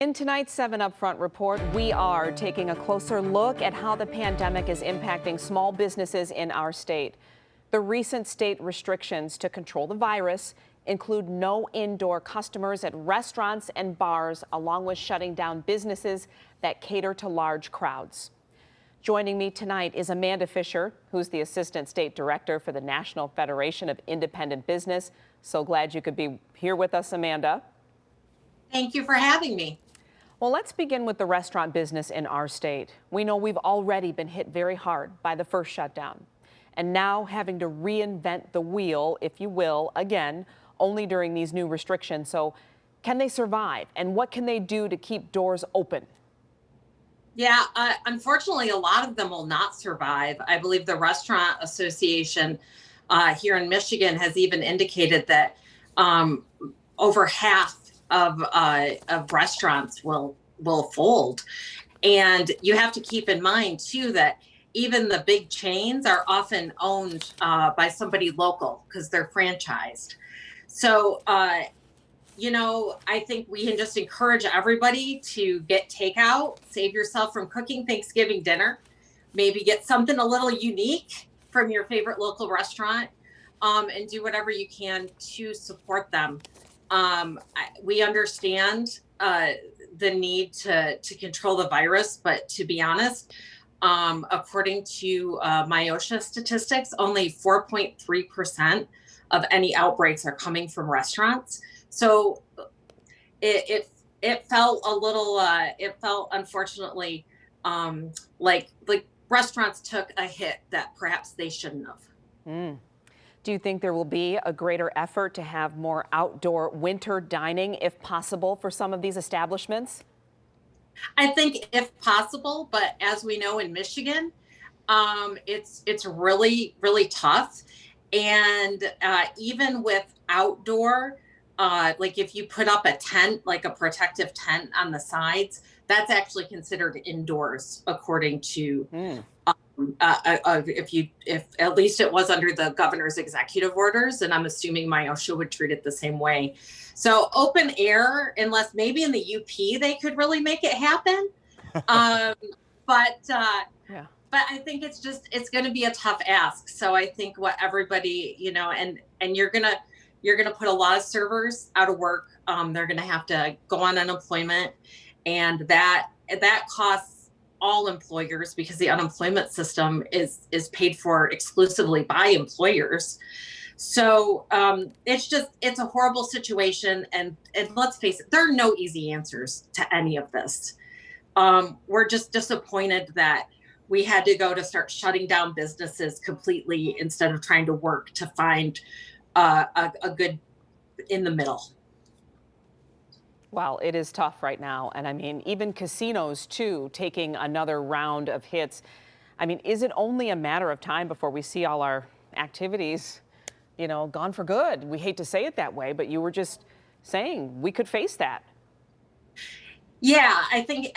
In tonight's 7 Up Front report, we are taking a closer look at how the pandemic is impacting small businesses in our state. The recent state restrictions to control the virus include no indoor customers at restaurants and bars, along with shutting down businesses that cater to large crowds. Joining me tonight is Amanda Fisher, who's the Assistant State Director for the National Federation of Independent Business. So glad you could be here with us, Amanda. Thank you for having me. Well, let's begin with the restaurant business in our state. We know we've already been hit very hard by the first shutdown, and now having to reinvent the wheel, if you will, again, only during these new restrictions. So can they survive, and what can they do to keep doors open? Yeah, unfortunately, a lot of them will not survive. I believe the Restaurant Association here in Michigan has even indicated that over half of restaurants will fold. And you have to keep in mind, too, that even the big chains are often owned by somebody local because they're franchised. So, I think we can just encourage everybody to get takeout, save yourself from cooking Thanksgiving dinner, maybe get something a little unique from your favorite local restaurant, and do whatever you can to support them. We understand the need to control the virus, but to be honest, according to MIOSHA statistics, only 4.3% of any outbreaks are coming from restaurants. So it felt a little, it felt unfortunately like restaurants took a hit that perhaps they shouldn't have. Mm. Do you think there will be a greater effort to have more outdoor winter dining, if possible, for some of these establishments? I think if possible, but as we know in Michigan, it's really, really tough. And even with outdoor, like if you put up a tent, like a protective tent on the sides, that's actually considered indoors, according to if at least it was under the governor's executive orders, and I'm assuming MIOSHA would treat it the same way. So open air, unless maybe in the UP they could really make it happen. But Yeah. but I think it's going to be a tough ask. So I think what everybody, and you're gonna put a lot of servers out of work. They're gonna have to go on unemployment, and that costs all employers because the unemployment system is paid for exclusively by employers. So it's a horrible situation, and let's face it, there are no easy answers to any of this. We're just disappointed that we had to go to start shutting down businesses completely instead of trying to work to find a good in the middle. Well, it is tough right now. And I mean, even casinos, too, taking another round of hits. I mean, is it only a matter of time before we see all our activities, gone for good? We hate to say it that way, but you were just saying we could face that. Yeah, I think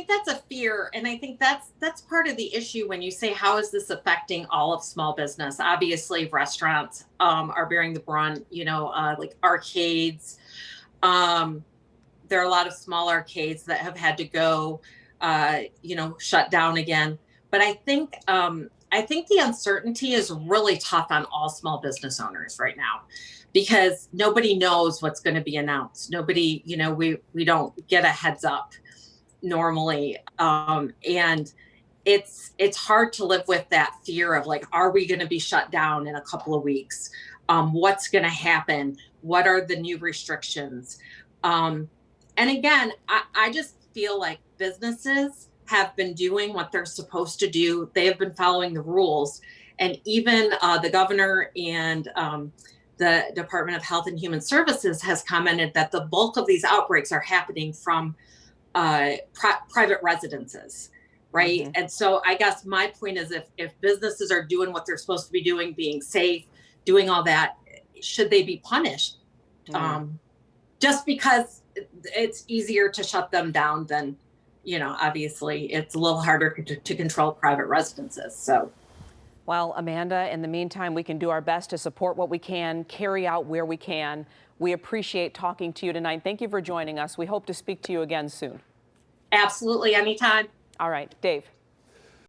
that's a fear. And I think that's part of the issue when you say, how is this affecting all of small business? Obviously, restaurants are bearing the brunt, like arcades. There are a lot of small arcades that have had to go, shut down again. But I think the uncertainty is really tough on all small business owners right now, because nobody knows what's going to be announced. Nobody, we don't get a heads up normally, and it's hard to live with that fear of like, are we going to be shut down in a couple of weeks? What's going to happen? What are the new restrictions? And again, I just feel like businesses have been doing what they're supposed to do. They have been following the rules. And even the governor and the Department of Health and Human Services has commented that the bulk of these outbreaks are happening from private residences, right? Mm-hmm. And so I guess my point is, if businesses are doing what they're supposed to be doing, being safe, doing all that, should they be punished? Just because it's easier to shut them down than, obviously it's a little harder to control private residences. So Well, Amanda, in the meantime, we can do our best to support what we can, carry out where we can. We appreciate talking to you tonight. Thank you for joining us. We hope to speak to you again soon. Absolutely, anytime. All right, Dave.